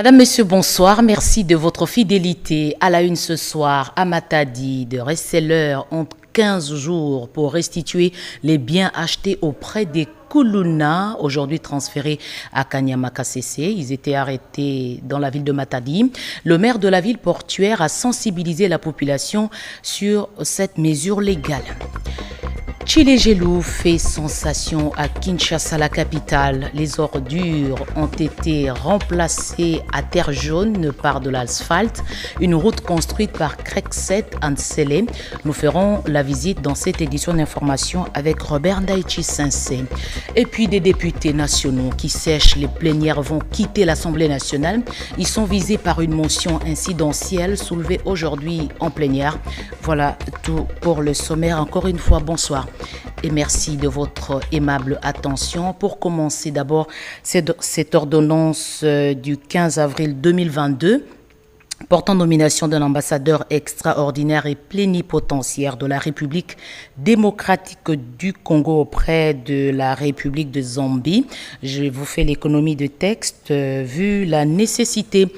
Madame, Monsieur, bonsoir. Merci de votre fidélité. À la une ce soir, à Matadi, de resellers ont 15 jours pour restituer les biens achetés auprès des Koulouna, aujourd'hui transférés à Kanyama-KCC. Ils étaient arrêtés dans la ville de Matadi. Le maire de la ville portuaire a sensibilisé la population sur cette mesure légale. Tshilé-Gelou fait sensation à Kinshasa, la capitale. Les ordures ont été remplacées à terre jaune par de l'asphalte. Une route construite par Crekset Ansele. Nous ferons la visite dans cette édition d'information avec Robert Ndaichi Sensei. Et puis des députés nationaux qui sèchent les plénières vont quitter l'Assemblée nationale. Ils sont visés par une motion incidentielle soulevée aujourd'hui en plénière. Voilà tout pour le sommaire. Encore une fois, bonsoir. Et merci de votre aimable attention. Pour commencer d'abord, cette ordonnance du 15 avril 2022 portant nomination d'un ambassadeur extraordinaire et plénipotentiaire de la République démocratique du Congo auprès de la République de Zambie. Je vous fais l'économie de texte vu la nécessité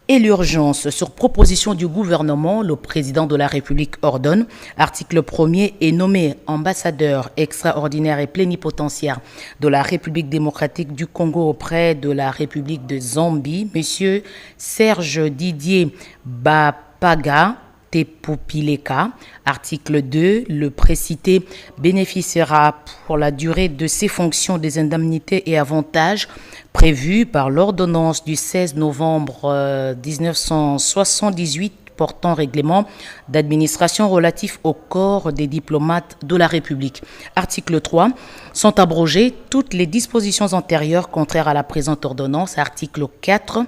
et l'urgence. Sur proposition du gouvernement, le président de la République ordonne, article 1er, est nommé ambassadeur extraordinaire et plénipotentiaire de la République démocratique du Congo auprès de la République de Zambie, Monsieur Serge Didier Bapaga Tepopileka. Article 2, le précité bénéficiera pour la durée de ses fonctions des indemnités et avantages prévus par l'ordonnance du 16 novembre 1978 portant règlement d'administration relatif au corps des diplomates de la République. Article 3, sont abrogées toutes les dispositions antérieures contraires à la présente ordonnance. Article 4,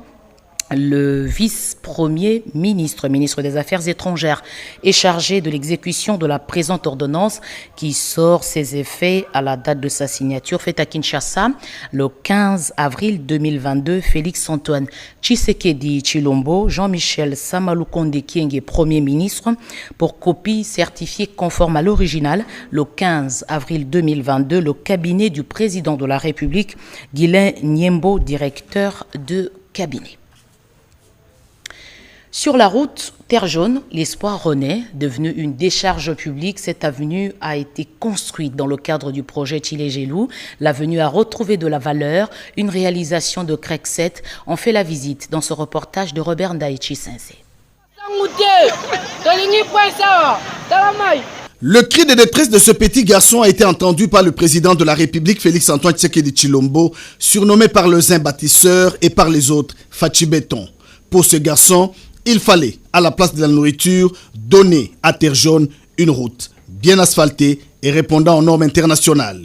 le vice-premier ministre des Affaires étrangères, est chargé de l'exécution de la présente ordonnance qui sort ses effets à la date de sa signature faite à Kinshasa le 15 avril 2022. Félix Antoine Tshisekedi Tshilombo, Jean-Michel Samalukonde Kyenge, Premier ministre, pour copie certifiée conforme à l'original le 15 avril 2022, le cabinet du président de la République, Guylain Niembo, directeur de cabinet. Sur la route Terre Jaune, l'espoir renaît. Devenue une décharge publique, cette avenue a été construite dans le cadre du projet Tshilé-Gelou. L'avenue a retrouvé de la valeur, une réalisation de Crekset. On fait la visite dans ce reportage de Robert Ndaichi Sensei. Le cri de détresse de ce petit garçon a été entendu par le président de la République, Félix Antoine Tshisekedi Tshilombo, surnommé par le Zin bâtisseur et par les autres Fachi Béton. Pour ce garçon, il fallait, à la place de la nourriture, donner à Terre Jaune une route bien asphaltée et répondant aux normes internationales.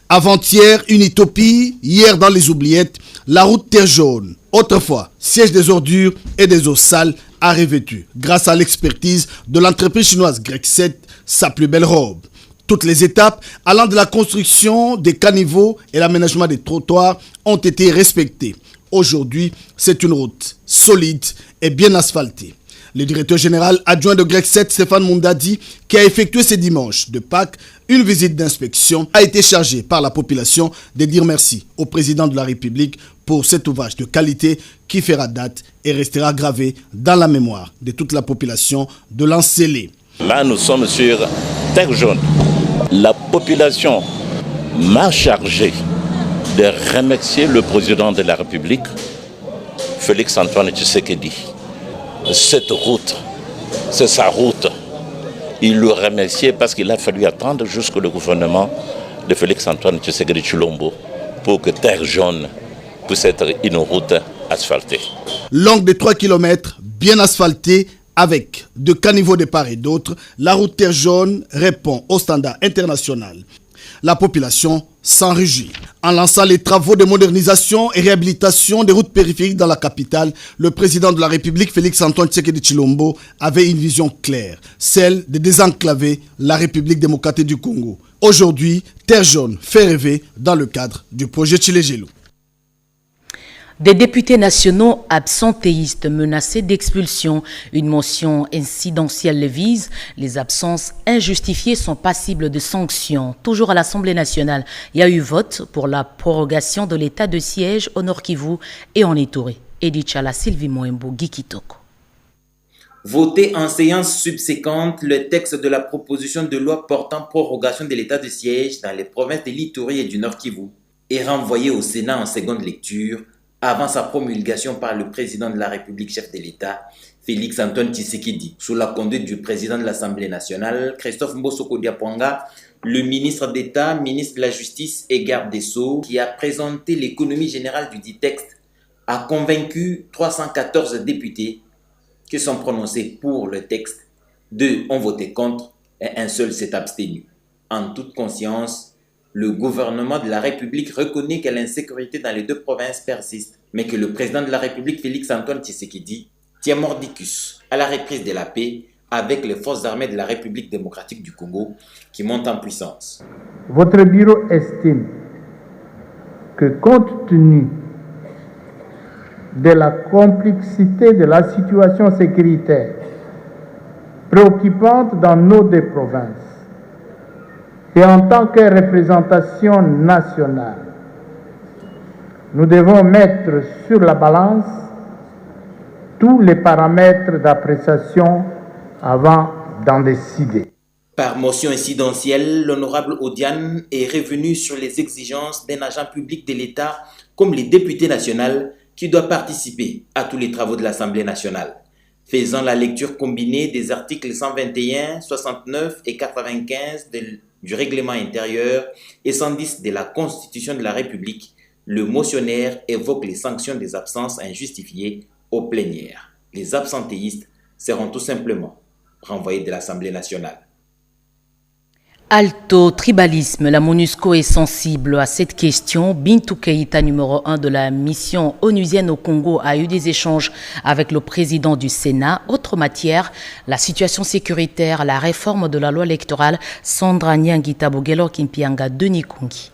Avant-hier, une utopie, hier dans les oubliettes, la route Terre Jaune, autrefois siège des ordures et des eaux sales, a revêtu, grâce à l'expertise de l'entreprise chinoise Crekset, sa plus belle robe. Toutes les étapes allant de la construction des caniveaux et l'aménagement des trottoirs ont été respectées. Aujourd'hui, c'est une route solide et bien asphaltée. Le directeur général adjoint de Crekset, Stéphane Mundadi, qui a effectué ce dimanche de Pâques une visite d'inspection, a été chargé par la population de dire merci au président de la République pour cet ouvrage de qualité qui fera date et restera gravé dans la mémoire de toute la population de l'Ancélé. Là, nous sommes sur Terre Jaune. La population m'a chargé de remercier le président de la République, Félix Antoine Tshisekedi. Cette route, c'est sa route. Il le remerciait parce qu'il a fallu attendre jusqu'au gouvernement de Félix Antoine Tshisekedi Tshilombo pour que Terre Jaune puisse être une route asphaltée. Longue de 3 km, bien asphaltée, avec de caniveaux de part et d'autre, la route Terre Jaune répond aux standards internationaux. La population s'en réjouit. En lançant les travaux de modernisation et réhabilitation des routes périphériques dans la capitale, le président de la République, Félix Antoine Tshisekedi Tshilombo, avait une vision claire, celle de désenclaver la République démocratique du Congo. Aujourd'hui, Terre Jaune fait rêver dans le cadre du projet Tshilé-Gelou. Des députés nationaux absentéistes menacés d'expulsion. Une motion incidentielle le vise. Les absences injustifiées sont passibles de sanctions. Toujours à l'Assemblée nationale, il y a eu vote pour la prorogation de l'état de siège au Nord Kivu et en Ituri. Edith Chala, Sylvie Moembo, Guy Kitoko. Voté en séance subséquente, le texte de la proposition de loi portant prorogation de l'état de siège dans les provinces de l'Ituri et du Nord Kivu est renvoyé au Sénat en seconde lecture avant sa promulgation par le président de la République, chef de l'État, Félix Antoine Tshisekedi, sous la conduite du président de l'Assemblée nationale, Christophe Mbosoko Diapwanga, le ministre d'État, ministre de la Justice et garde des Sceaux, qui a présenté l'économie générale du dit texte, a convaincu 314 députés qui sont prononcés pour le texte, 2 ont voté contre et un seul s'est abstenu. En toute conscience, le gouvernement de la République reconnaît que l'insécurité dans les 2 provinces persiste, mais que le président de la République, Félix Antoine Tshisekedi, tient mordicus à la reprise de la paix avec les forces armées de la République démocratique du Congo qui montent en puissance. Votre bureau estime que compte tenu de la complexité de la situation sécuritaire préoccupante dans nos 2 provinces et en tant que représentation nationale, nous devons mettre sur la balance tous les paramètres d'appréciation avant d'en décider. Par motion incidentielle, l'honorable Odiane est revenu sur les exigences d'un agent public de l'État comme les députés nationaux qui doit participer à tous les travaux de l'Assemblée nationale, faisant la lecture combinée des articles 121, 69 et 95 du règlement intérieur et 110 de la Constitution de la République. Le motionnaire évoque les sanctions des absences injustifiées aux plénières. Les absentéistes seront tout simplement renvoyés de l'Assemblée nationale. Alto tribalisme, la MONUSCO est sensible à cette question. Bintou Keïta, numéro 1 de la mission onusienne au Congo, a eu des échanges avec le président du Sénat. Autre matière, la situation sécuritaire, la réforme de la loi électorale. Sandra Nyangita Bogelo Kimpianga Denis Kongi.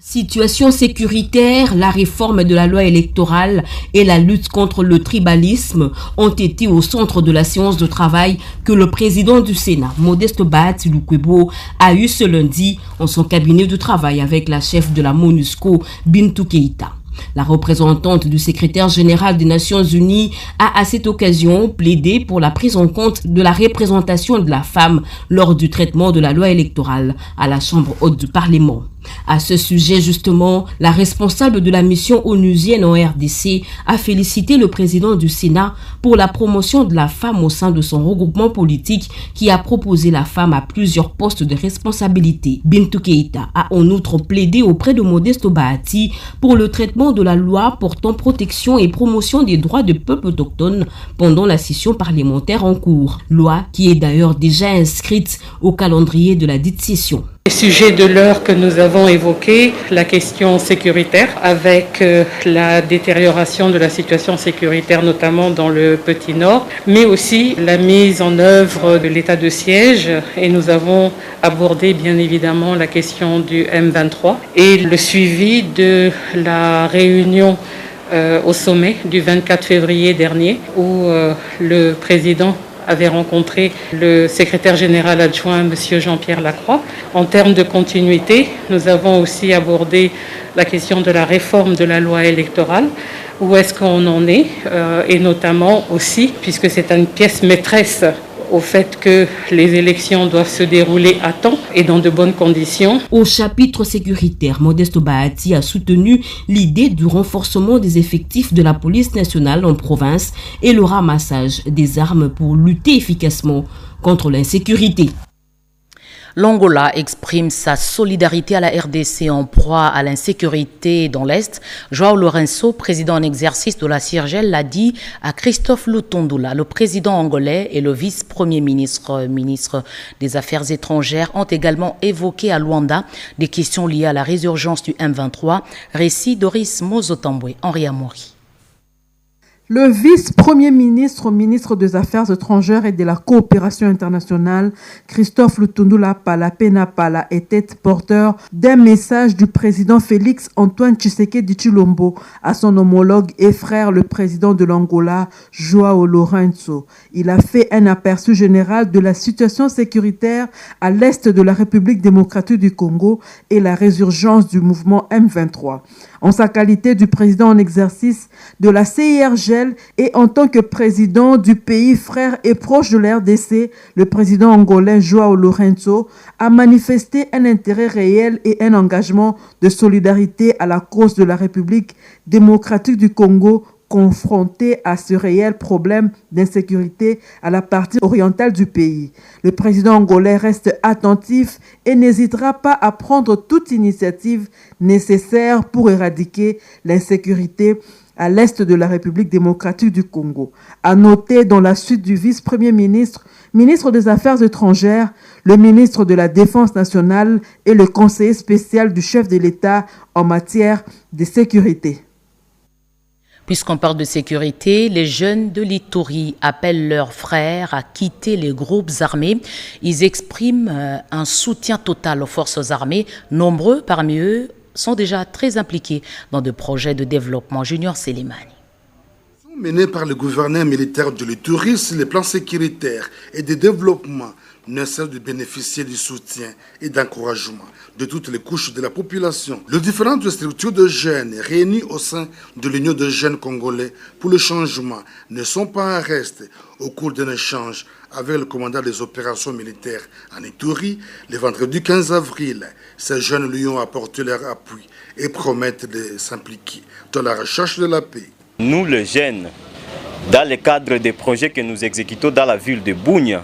Situation sécuritaire, la réforme de la loi électorale et la lutte contre le tribalisme ont été au centre de la séance de travail que le président du Sénat, Modeste Bahati Lukwebo, a eu ce lundi en son cabinet de travail avec la chef de la MONUSCO, Bintou Keïta. La représentante du secrétaire général des Nations Unies a à cette occasion plaidé pour la prise en compte de la représentation de la femme lors du traitement de la loi électorale à la Chambre haute du Parlement. À ce sujet, justement, la responsable de la mission onusienne en RDC a félicité le président du Sénat pour la promotion de la femme au sein de son regroupement politique qui a proposé la femme à plusieurs postes de responsabilité. Bintou Keïta a en outre plaidé auprès de Modeste Bahati pour le traitement de la loi portant protection et promotion des droits des peuples autochtones pendant la session parlementaire en cours. Loi qui est d'ailleurs déjà inscrite au calendrier de la dite session. Les sujets de l'heure que nous avons évoqués, la question sécuritaire avec la détérioration de la situation sécuritaire notamment dans le Petit Nord, mais aussi la mise en œuvre de l'état de siège et nous avons abordé bien évidemment la question du M23 et le suivi de la réunion au sommet du 24 février dernier où le président avait rencontré le secrétaire général adjoint, M. Jean-Pierre Lacroix. En termes de continuité, nous avons aussi abordé la question de la réforme de la loi électorale. Où est-ce qu'on en est et notamment aussi, puisque c'est une pièce maîtresse au fait que les élections doivent se dérouler à temps et dans de bonnes conditions. Au chapitre sécuritaire, Modeste Bahati a soutenu l'idée du renforcement des effectifs de la police nationale en province et le ramassage des armes pour lutter efficacement contre l'insécurité. L'Angola exprime sa solidarité à la RDC en proie à l'insécurité dans l'Est. João Lourenço, président en exercice de la CIRGEL, l'a dit à Christophe Lutondula. Le président angolais et le vice-premier ministre des Affaires étrangères ont également évoqué à Luanda des questions liées à la résurgence du M23. Récit Doris Mozotambwe, Henri Amori. Le vice-premier ministre, ministre des Affaires étrangères et de la coopération internationale, Christophe Lutundula Pala Pala, était porteur d'un message du président Félix Antoine Tshisekedi Tshilombo à son homologue et frère, le président de l'Angola, Joao Lourenço. Il a fait un aperçu général de la situation sécuritaire à l'est de la République démocratique du Congo et la résurgence du mouvement M23. En sa qualité du président en exercice de la CIRGL et en tant que président du pays frère et proche de la RDC, le président angolais Joao Lourenço a manifesté un intérêt réel et un engagement de solidarité à la cause de la République démocratique du Congo, confronté à ce réel problème d'insécurité à la partie orientale du pays. Le président angolais reste attentif et n'hésitera pas à prendre toute initiative nécessaire pour éradiquer l'insécurité à l'est de la République démocratique du Congo. À noter dans la suite du vice-premier ministre, ministre des Affaires étrangères, le ministre de la Défense nationale et le conseiller spécial du chef de l'État en matière de sécurité. Puisqu'on parle de sécurité, les jeunes de l'Ituri appellent leurs frères à quitter les groupes armés. Ils expriment un soutien total aux forces armées. Nombreux parmi eux sont déjà très impliqués dans des projets de développement. Junior Selimani. Menés par le gouverneur militaire de l'Ituri sur les plans sécuritaires et de développement, ne cesse de bénéficier du soutien et d'encouragement de toutes les couches de la population. Les différentes structures de jeunes réunies au sein de l'Union de jeunes congolais pour le changement ne sont pas en reste au cours d'un échange avec le commandant des opérations militaires en Ituri le vendredi 15 avril. Ces jeunes lui ont apporté leur appui et promettent de s'impliquer dans la recherche de la paix. Nous, les jeunes, dans le cadre des projets que nous exécutons dans la ville de Bunia,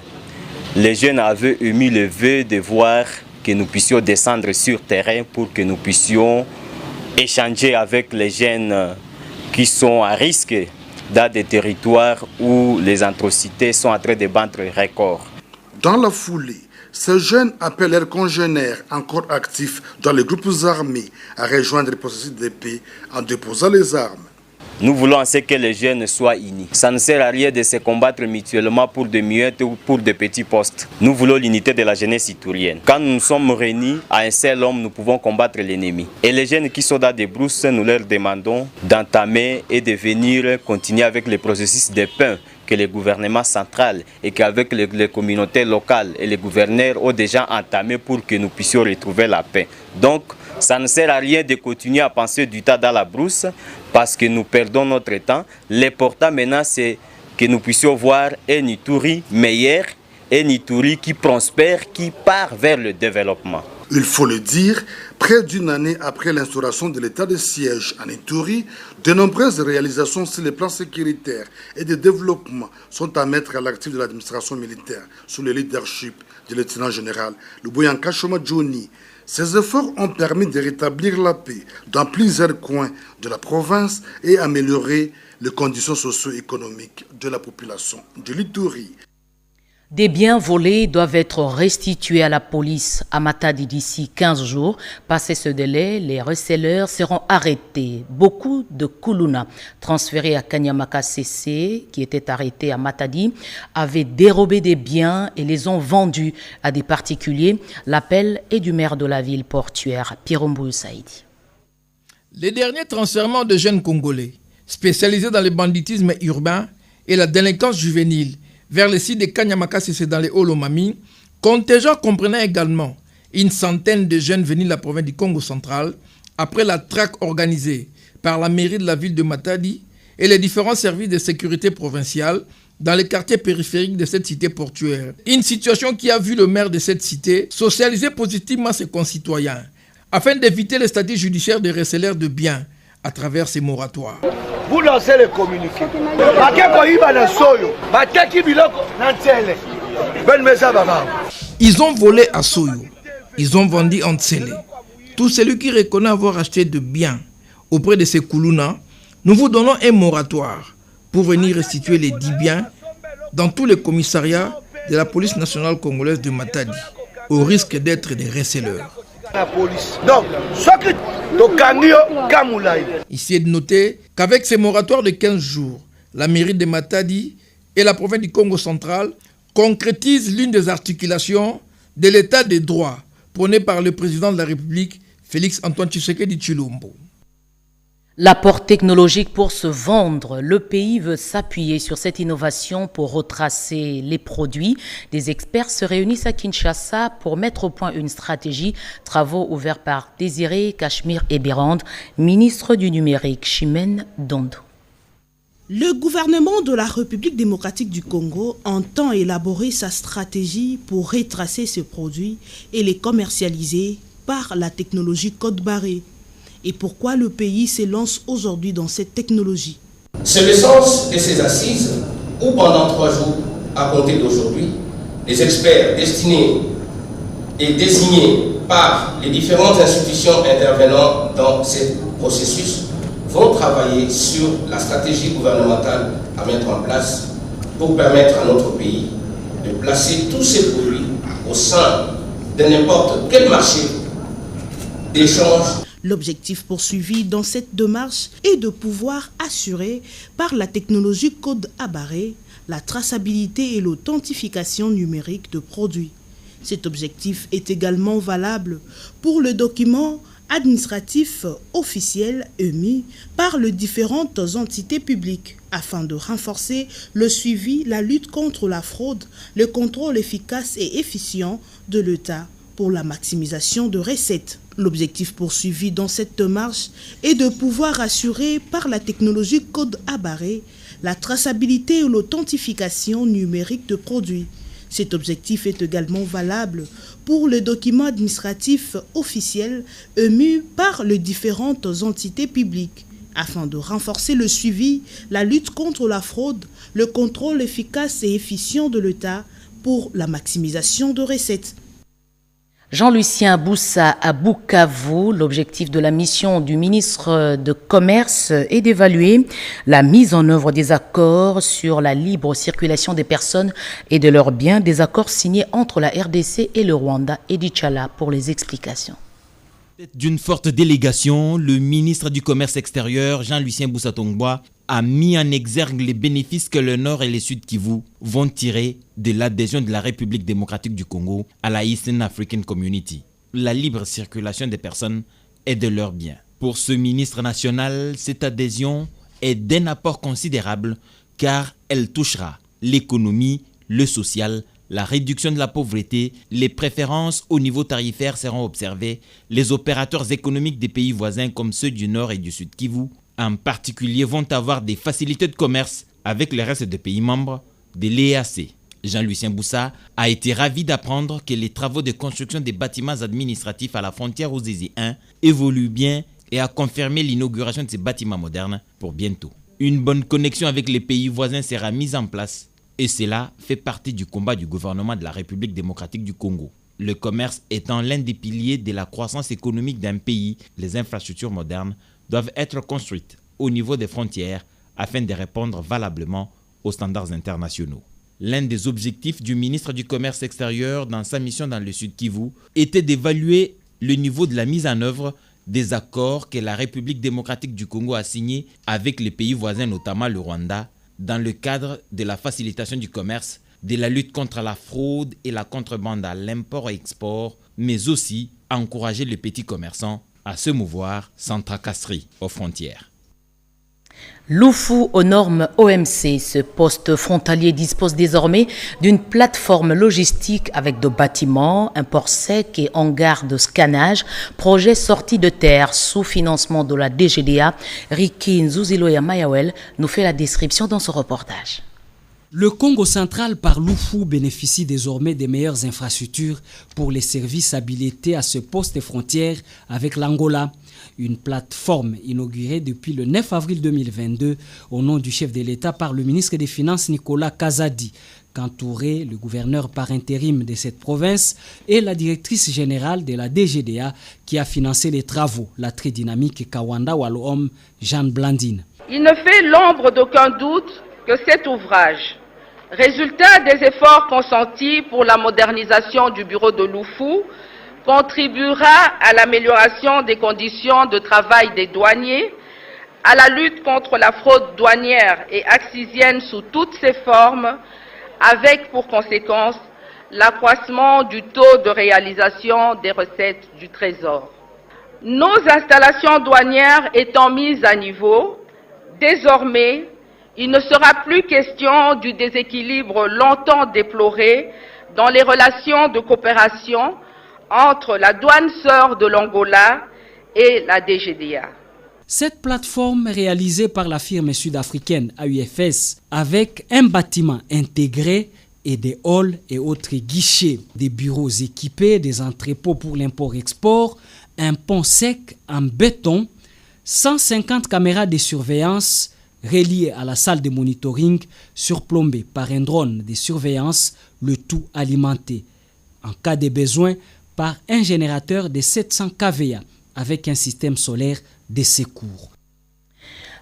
les jeunes avaient émis le vœu de voir que nous puissions descendre sur terrain pour que nous puissions échanger avec les jeunes qui sont à risque dans des territoires où les atrocités sont en train de battre record. Dans la foulée, ces jeunes appellent leurs congénères encore actifs dans les groupes armés à rejoindre le processus de paix en déposant les armes. Nous voulons que les jeunes soient unis. Ça ne sert à rien de se combattre mutuellement pour des miettes ou pour des petits postes. Nous voulons l'unité de la jeunesse iturienne. Quand nous sommes réunis à un seul homme, nous pouvons combattre l'ennemi. Et les jeunes qui sont dans des brousses, nous leur demandons d'entamer et de venir continuer avec le processus de paix que le gouvernement central et qu'avec les communautés locales et les gouverneurs ont déjà entamé pour que nous puissions retrouver la paix. Donc, ça ne sert à rien de continuer à penser du tas dans la brousse parce que nous perdons notre temps. L'important maintenant, c'est que nous puissions voir un Ituri meilleur, un Ituri qui prospère, qui part vers le développement. Il faut le dire, près d'une année après l'instauration de l'état de siège en Ituri, de nombreuses réalisations sur les plans sécuritaires et de développement sont à mettre à l'actif de l'administration militaire sous le leadership du lieutenant général Luboyanka Choma Johnny. Ces efforts ont permis de rétablir la paix dans plusieurs coins de la province et améliorer les conditions socio-économiques de la population de l'Ituri. Des biens volés doivent être restitués à la police à Matadi d'ici 15 jours. Passé ce délai, les receleurs seront arrêtés. Beaucoup de Kuluna transférés à Kanyamaka CC, qui étaient arrêtés à Matadi, avaient dérobé des biens et les ont vendus à des particuliers. L'appel est du maire de la ville portuaire, Pierombo Saïdi. Les derniers transfèrements de jeunes Congolais spécialisés dans le banditisme urbain et la délinquance juvénile vers les sites de Kanyamaka CC dans les Olomami, contingent comprenant également une centaine de jeunes venus de la province du Congo central après la traque organisée par la mairie de la ville de Matadi et les différents services de sécurité provinciale dans les quartiers périphériques de cette cité portuaire. Une situation qui a vu le maire de cette cité socialiser positivement ses concitoyens afin d'éviter le statut judiciaire des receleurs de biens à travers ces moratoires. Vous lancez les communiqués. Ils ont volé à Soyo. Ils ont vendu en Tsélé. Tout celui qui reconnaît avoir acheté de biens auprès de ces Kuluna, nous vous donnons un moratoire pour venir restituer les 10 biens dans tous les commissariats de la police nationale congolaise de Matadi, au risque d'être des receleurs. Ici est de noter qu'avec ces moratoires de 15 jours, la mairie de Matadi et la province du Congo central concrétisent l'une des articulations de l'état de droit prôné par le président de la République, Félix Antoine Tshisekedi Tshilombo. L'apport technologique pour se vendre, le pays veut s'appuyer sur cette innovation pour retracer les produits. Des experts se réunissent à Kinshasa pour mettre au point une stratégie. Travaux ouverts par Désiré Cachemire Ebirande, ministre du numérique, Chimène Dondo. Le gouvernement de la République démocratique du Congo entend élaborer sa stratégie pour retracer ces produits et les commercialiser par la technologie code barré. Et pourquoi le pays s'élance aujourd'hui dans cette technologie? C'est le sens de ces assises où pendant 3 jours, à compter d'aujourd'hui, les experts destinés et désignés par les différentes institutions intervenant dans ce processus vont travailler sur la stratégie gouvernementale à mettre en place pour permettre à notre pays de placer tous ces produits au sein de n'importe quel marché d'échange. L'objectif poursuivi dans cette démarche est de pouvoir assurer par la technologie code à barrer la traçabilité et l'authentification numérique de produits. Cet objectif est également valable pour le document administratif officiel émis par les différentes entités publiques afin de renforcer le suivi, la lutte contre la fraude, le contrôle efficace et efficient de l'État pour la maximisation de recettes. L'objectif poursuivi dans cette démarche est de pouvoir assurer par la technologie code à barrer la traçabilité et l'authentification numérique de produits. Cet objectif est également valable pour les documents administratifs officiels émus par les différentes entités publiques afin de renforcer le suivi, la lutte contre la fraude, le contrôle efficace et efficient de l'État pour la maximisation de recettes. Jean-Lucien Boussa à Bukavu, l'objectif de la mission du ministre de Commerce est d'évaluer la mise en œuvre des accords sur la libre circulation des personnes et de leurs biens, des accords signés entre la RDC et le Rwanda. Edi Chala pour les explications. D'une forte délégation, le ministre du Commerce extérieur, Jean-Lucien Boussa Tongboa, a mis en exergue les bénéfices que le Nord et le Sud Kivu vont tirer de l'adhésion de la République démocratique du Congo à la Eastern African Community. La libre circulation des personnes et de leurs biens. Pour ce ministre national, cette adhésion est d'un apport considérable car elle touchera l'économie, le social, la réduction de la pauvreté, les préférences au niveau tarifaire seront observées, les opérateurs économiques des pays voisins comme ceux du Nord et du Sud Kivu en particulier vont avoir des facilités de commerce avec le reste des pays membres de l'EAC. Jean-Lucien Boussa a été ravi d'apprendre que les travaux de construction des bâtiments administratifs à la frontière aux Zézé 1 évoluent bien et a confirmé l'inauguration de ces bâtiments modernes pour bientôt. Une bonne connexion avec les pays voisins sera mise en place et cela fait partie du combat du gouvernement de la République démocratique du Congo. Le commerce étant l'un des piliers de la croissance économique d'un pays, les infrastructures modernes doivent être construites au niveau des frontières afin de répondre valablement aux standards internationaux. L'un des objectifs du ministre du Commerce extérieur dans sa mission dans le Sud Kivu était d'évaluer le niveau de la mise en œuvre des accords que la République démocratique du Congo a signés avec les pays voisins, notamment le Rwanda, dans le cadre de la facilitation du commerce, de la lutte contre la fraude et la contrebande à l'import et export, mais aussi encourager les petits commerçants à se mouvoir sans tracasserie aux frontières. Lufu aux normes OMC, ce poste frontalier dispose désormais d'une plateforme logistique avec de bâtiments, un port sec et hangar de scannage, projet sorti de terre sous financement de la DGDA. Riki Nzuziloya Mayawel nous fait la description dans ce reportage. Le Congo central par Lufu bénéficie désormais des meilleures infrastructures pour les services habilités à ce poste frontière avec l'Angola. Une plateforme inaugurée depuis le 9 avril 2022 au nom du chef de l'État par le ministre des Finances Nicolas Kazadi, qu'entourait le gouverneur par intérim de cette province et la directrice générale de la DGDA qui a financé les travaux, la très dynamique Kawanda Waloom, Jeanne Blandine. Il ne fait l'ombre d'aucun doute que cet ouvrage, résultat des efforts consentis pour la modernisation du bureau de Lufu, contribuera à l'amélioration des conditions de travail des douaniers, à la lutte contre la fraude douanière et accisienne sous toutes ses formes, avec pour conséquence l'accroissement du taux de réalisation des recettes du Trésor. Nos installations douanières étant mises à niveau, désormais, il ne sera plus question du déséquilibre longtemps déploré dans les relations de coopération entre la douane sœur de l'Angola et la DGDA. Cette plateforme réalisée par la firme sud-africaine AUFS avec un bâtiment intégré et des halls et autres guichets, des bureaux équipés, des entrepôts pour l'import-export, un pont sec en béton, 150 caméras de surveillance reliées à la salle de monitoring surplombées par un drone de surveillance, le tout alimenté, en cas de besoin, par un générateur de 700 kVA avec un système solaire de secours.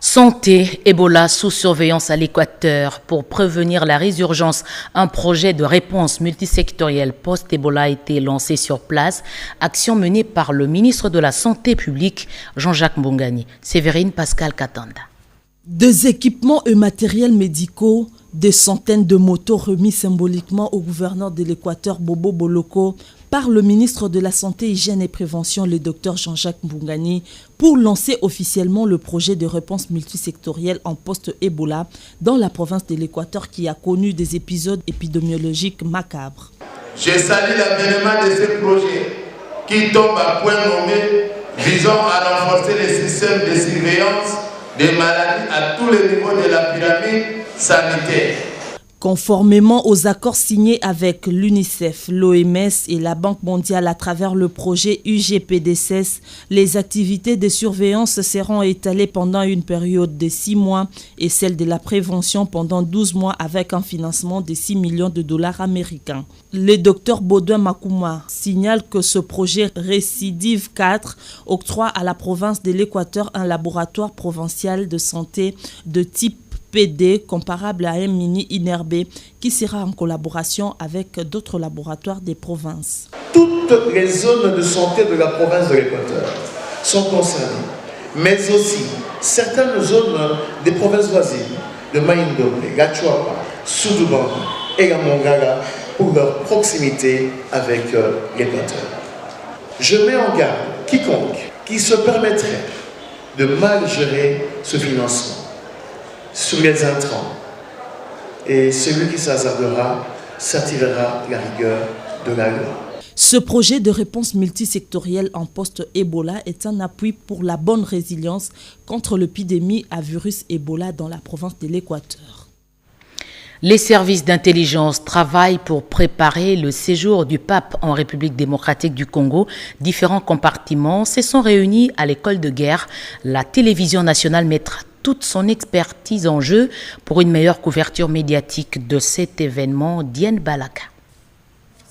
Santé, Ebola sous surveillance à l'Équateur. Pour prévenir la résurgence, un projet de réponse multisectorielle post-Ebola a été lancé sur place. Action menée par le ministre de la Santé publique, Jean-Jacques Mbongani. Séverine Pascal Katanda. Des équipements et matériels médicaux, des centaines de motos remis symboliquement au gouverneur de l'Équateur, Bobo Boloko, par le ministre de la Santé, Hygiène et Prévention, le Dr Jean-Jacques Mbongani, pour lancer officiellement le projet de réponse multisectorielle en post-Ebola dans la province de l'Équateur qui a connu des épisodes épidémiologiques macabres. Je salue l'avènement de ce projet qui tombe à point nommé visant à renforcer les systèmes de surveillance des maladies à tous les niveaux de la pyramide sanitaire. Conformément aux accords signés avec l'UNICEF, l'OMS et la Banque mondiale à travers le projet UGPDCS, les activités de surveillance seront étalées pendant une période de 6 mois et celle de la prévention pendant 12 mois avec un financement de 6 millions de dollars américains. Le docteur Baudouin Makouma signale que ce projet Récidive 4 octroie à la province de l'Équateur un laboratoire provincial de santé de type PD comparable à un mini-INRB qui sera en collaboration avec d'autres laboratoires des provinces. Toutes les zones de santé de la province de l'Équateur sont concernées, mais aussi certaines zones des provinces voisines de Maïndombe, Gachuapa, Soudouban et la Mongala pour leur proximité avec l'Équateur. Je mets en garde quiconque qui se permettrait de mal gérer ce financement sur les intrants, et celui qui s'hasardera s'attirera la rigueur de la loi. Ce projet de réponse multisectorielle en post-Ebola est un appui pour la bonne résilience contre l'épidémie à virus Ebola dans la province de l'Équateur. Les services d'intelligence travaillent pour préparer le séjour du pape en République démocratique du Congo. Différents compartiments se sont réunis à l'école de guerre. La télévision nationale mettra toute son expertise en jeu pour une meilleure couverture médiatique de cet événement. Diane Balaka.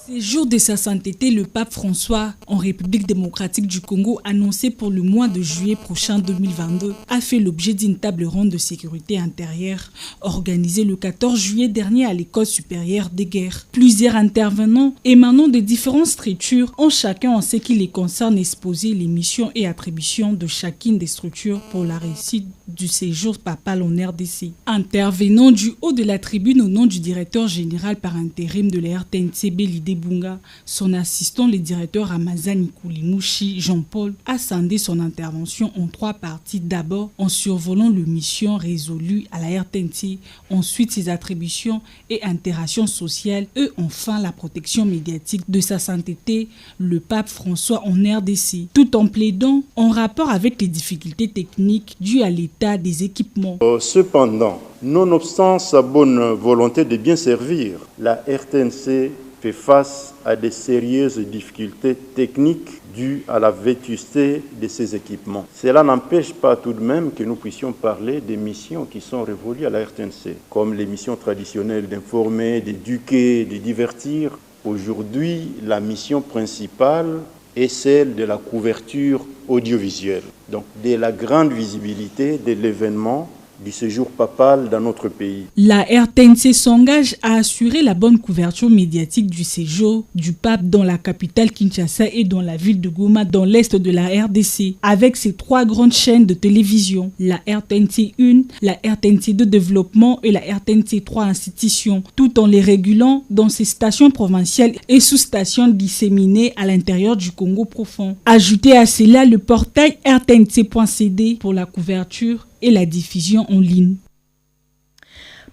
Séjour de sa sainteté, le pape François en République démocratique du Congo, annoncé pour le mois de juillet prochain 2022, a fait l'objet d'une table ronde de sécurité intérieure organisée le 14 juillet dernier à l'école supérieure des guerres. Plusieurs intervenants émanant de différentes structures ont chacun en ce qui les concerne exposé les missions et attributions de chacune des structures pour la réussite du séjour papal en RDC. Intervenant du haut de la tribune au nom du directeur général par intérim de la RTNCB, Lidé Bunga, son assistant, le directeur Ramazani Koulimouchi, Jean-Paul, a scindé son intervention en 3 parties. D'abord, en survolant le mission résolue à la RTNC, ensuite ses attributions et interactions sociales, et enfin la protection médiatique de sa sainteté, le pape François en RDC, tout en plaidant en rapport avec les difficultés techniques dues à l'état des équipements. Cependant, nonobstant sa bonne volonté de bien servir, la RTNC fait face à de sérieuses difficultés techniques dues à la vétusté de ses équipements. Cela n'empêche pas tout de même que nous puissions parler des missions qui sont révolues à la RTNC, comme les missions traditionnelles d'informer, d'éduquer, de divertir. Aujourd'hui, la mission principale est celle de la couverture audiovisuelle, donc de la grande visibilité de l'événement du séjour papal dans notre pays. La RTNC s'engage à assurer la bonne couverture médiatique du séjour du pape dans la capitale Kinshasa et dans la ville de Goma dans l'est de la RDC, avec ses 3 grandes chaînes de télévision, la RTNC 1, la RTNC 2 Développement et la RTNC 3 Institution, tout en les régulant dans ses stations provinciales et sous-stations disséminées à l'intérieur du Congo profond. Ajoutez à cela le portail rtnc.cd pour la couverture et la diffusion en ligne.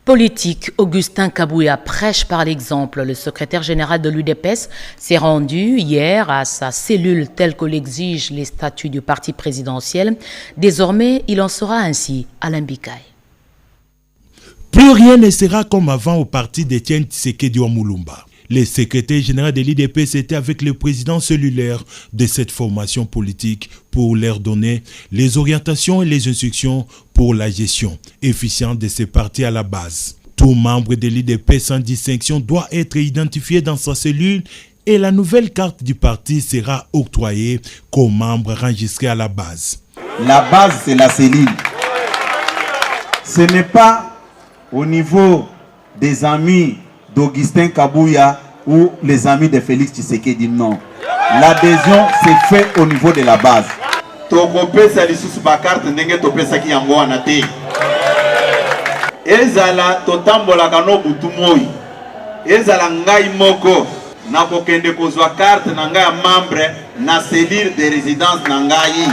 Politique, Augustin Kabouya prêche par l'exemple. Le secrétaire général de l'UDPS s'est rendu hier à sa cellule telle que l'exigent les statuts du parti présidentiel. Désormais, il en sera ainsi. Alain Bikaï. Plus rien ne sera comme avant au parti d'Étienne Tshisekedi Moulumba. Le secrétaire général de l'UDPS était avec le président cellulaire de cette formation politique pour leur donner les orientations et les instructions pour la gestion efficiente de ces partis à la base. Tout membre de l'UDPS sans distinction doit être identifié dans sa cellule et la nouvelle carte du parti sera octroyée qu'aux membres enregistrés à la base. La base, c'est la cellule. Ce n'est pas au niveau des amis d'Augustin Kabouya ou les amis de Félix Tshisekedi, non. L'adhésion s'est faite au niveau de la base. Tokopesa lisusu bakarte ndenge topesa ki yango wana te. Ezala totambola kano butumoi. Ezala ngai moko na kokende kozwa carte na ngai ya membre na cellule de résidence na ngai.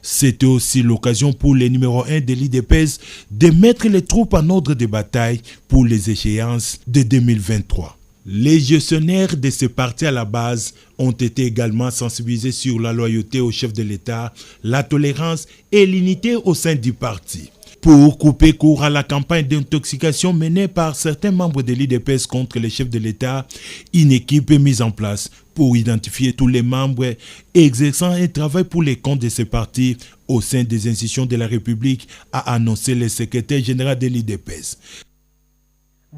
C'était aussi l'occasion pour les numéro 1 de l'UDPS de mettre les troupes en ordre de bataille pour les échéances de 2023. Les gestionnaires de ce parti à la base ont été également sensibilisés sur la loyauté au chef de l'État, la tolérance et l'unité au sein du parti. Pour couper court à la campagne d'intoxication menée par certains membres de l'UDPS contre les chefs de l'État, une équipe est mise en place pour identifier tous les membres exerçant un travail pour les comptes de ce parti au sein des institutions de la République, a annoncé le secrétaire général de l'UDPS.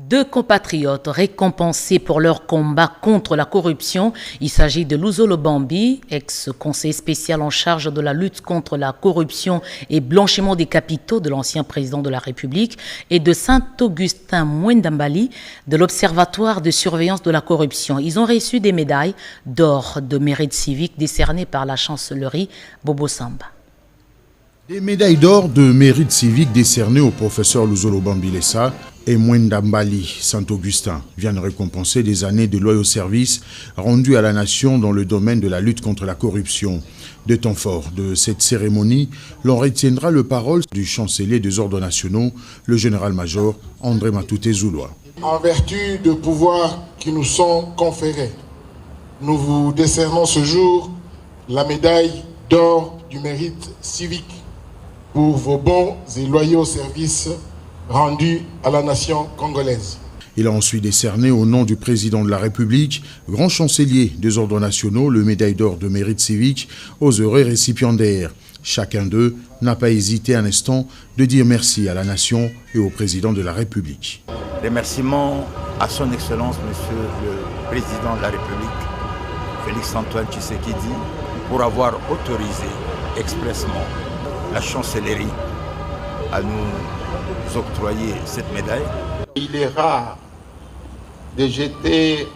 2 compatriotes récompensés pour leur combat contre la corruption. Il s'agit de Luzolo Bambi, ex-conseiller spécial en charge de la lutte contre la corruption et blanchiment des capitaux de l'ancien président de la République, et de Saint-Augustin Mwendambali de l'Observatoire de surveillance de la corruption. Ils ont reçu des médailles d'or de mérite civique décernées par la chancellerie Bobo Samba. Des médailles d'or de mérite civique décernées au professeur Luzolo Bambilesa et Mwendambali Saint-Augustin viennent récompenser des années de loyaux services rendus à la nation dans le domaine de la lutte contre la corruption. Des temps forts de cette cérémonie, l'on retiendra le parole du chancelier des ordres nationaux, le général-major André Matouté Zoulois. En vertu de pouvoirs qui nous sont conférés, nous vous décernons ce jour la médaille d'or du mérite civique pour vos bons et loyaux services rendus à la nation congolaise. Il a ensuite décerné au nom du président de la République, grand chancelier des ordres nationaux, le médaille d'or de mérite civique aux heureux récipiendaires. Chacun d'eux n'a pas hésité un instant de dire merci à la nation et au président de la République. Remerciements à son Excellence, Monsieur le Président de la République, Félix-Antoine Tshisekedi, pour avoir autorisé expressément la chancellerie à nous octroyer cette médaille. Il est rare de jeter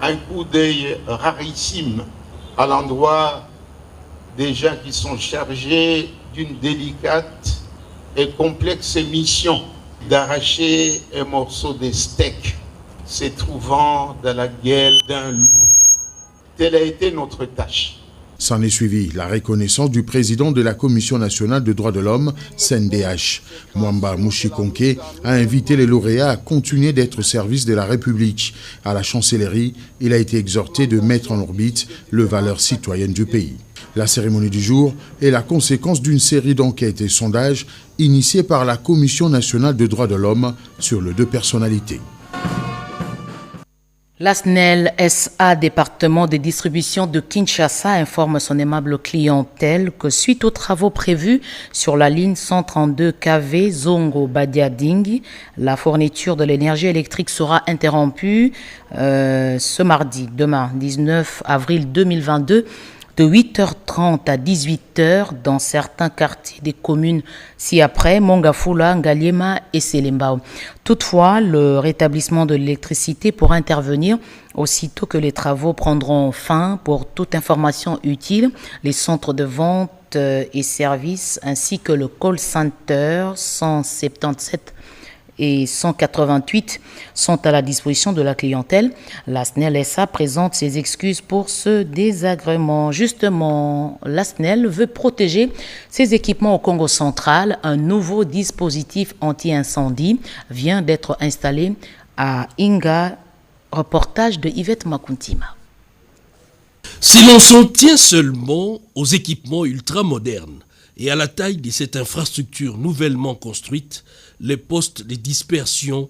un coup d'œil rarissime à l'endroit des gens qui sont chargés d'une délicate et complexe mission d'arracher un morceau de steak se trouvant dans la gueule d'un loup. Telle a été notre tâche. S'en est suivi la reconnaissance du président de la Commission nationale des droits de l'homme, CNDH. Mwamba Mouchikonke a invité les lauréats à continuer d'être au service de la République. À la chancellerie, il a été exhorté de mettre en orbite les valeurs citoyennes du pays. La cérémonie du jour est la conséquence d'une série d'enquêtes et sondages initiées par la Commission nationale des droits de l'homme sur les 2 personnalités. La SNEL SA, département de distribution de Kinshasa, informe son aimable clientèle que suite aux travaux prévus sur la ligne 132 kV Zongo-Badiadingi, la fourniture de l'énergie électrique sera interrompue ce mardi, demain, 19 avril 2022, de 8h30 à 18h dans certains quartiers des communes ci-après, Mongafula, Ngaliema et Selembao. Toutefois, le rétablissement de l'électricité pourra intervenir aussitôt que les travaux prendront fin. Pour toute information utile, les centres de vente et services ainsi que le call center 177 et 188 sont à la disposition de la clientèle. La SNEL SA présente ses excuses pour ce désagrément. Justement, la SNEL veut protéger ses équipements au Congo central. Un nouveau dispositif anti-incendie vient d'être installé à Inga. Reportage de Yvette Makuntima. Si l'on s'en tient seulement aux équipements ultramodernes et à la taille de cette infrastructure nouvellement construite, les postes de dispersion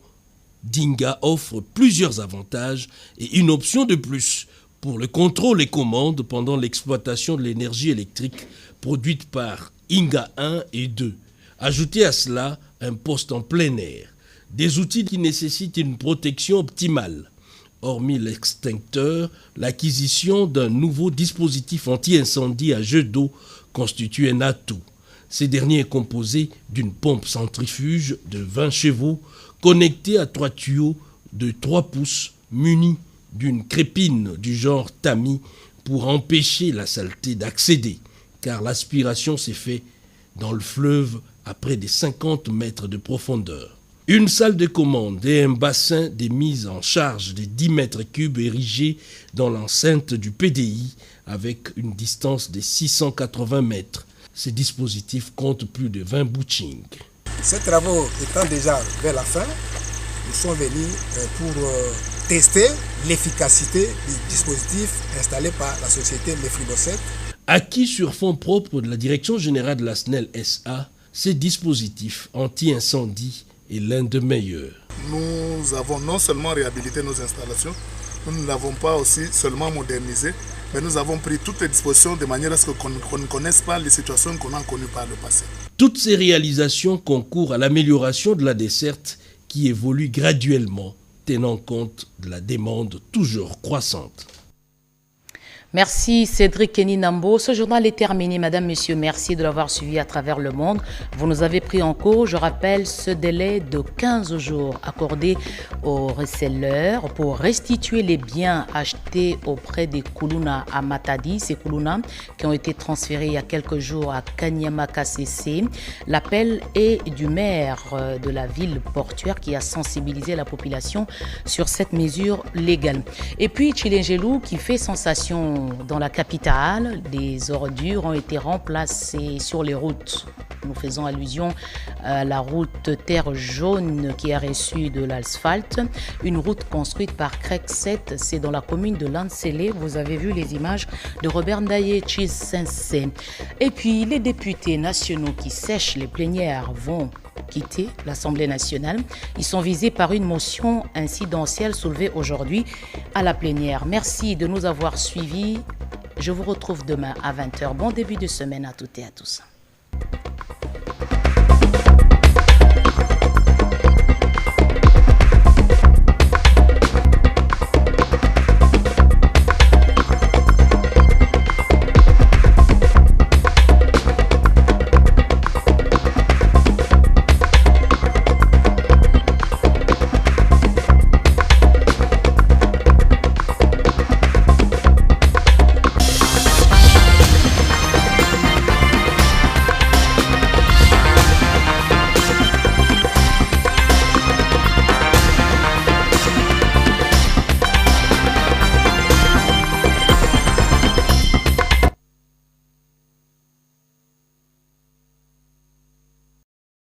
d'Inga offrent plusieurs avantages et une option de plus pour le contrôle et commande pendant l'exploitation de l'énergie électrique produite par Inga 1 et 2. Ajoutez à cela un poste en plein air, des outils qui nécessitent une protection optimale. Hormis l'extincteur, l'acquisition d'un nouveau dispositif anti-incendie à jet d'eau constitue un atout. Ces derniers est composé d'une pompe centrifuge de 20 chevaux connectée à 3 tuyaux de 3 pouces munis d'une crépine du genre tamis pour empêcher la saleté d'accéder, car l'aspiration s'est faite dans le fleuve à près de 50 mètres de profondeur. Une salle de commande et un bassin de mise en charge de 10 mètres cubes érigés dans l'enceinte du PDI avec une distance de 680 mètres. Ces dispositifs comptent plus de 20 bootings. Ces travaux étant déjà vers la fin, nous sommes venus pour tester l'efficacité du dispositif installé par la société Mefribosset. Acquis sur fonds propres de la Direction générale de la SNEL SA, ces dispositifs anti-incendie est l'un des meilleurs. Nous avons non seulement réhabilité nos installations, nous ne l'avons pas aussi seulement modernisé, mais nous avons pris toutes les dispositions de manière à ce qu'on ne connaisse pas les situations qu'on a connues par le passé. Toutes ces réalisations concourent à l'amélioration de la desserte qui évolue graduellement, tenant compte de la demande toujours croissante. Merci Cédric Keninambo. Ce journal est terminé. Madame, Monsieur, merci de l'avoir suivi à travers le monde. Vous nous avez pris en cours. Je rappelle ce délai de 15 jours accordé aux resellers pour restituer les biens achetés auprès des Kuluna à Matadi. Ces Kuluna qui ont été transférés il y a quelques jours à Kanyamaka CC. L'appel est du maire de la ville portuaire qui a sensibilisé la population sur cette mesure légale. Et puis Chilengelou qui fait sensation dans la capitale, des ordures ont été remplacées sur les routes. Nous faisons allusion à la route Terre Jaune qui a reçu de l'asphalte. Une route construite par Crec 7, c'est dans la commune de Lansele. Vous avez vu les images de Robert Ndaye Chisensé. Et puis les députés nationaux qui sèchent les plénières vont quitter l'Assemblée nationale. Ils sont visés par une motion incidentielle soulevée aujourd'hui à la plénière. Merci de nous avoir suivis. Je vous retrouve demain à 20h. Bon début de semaine à toutes et à tous.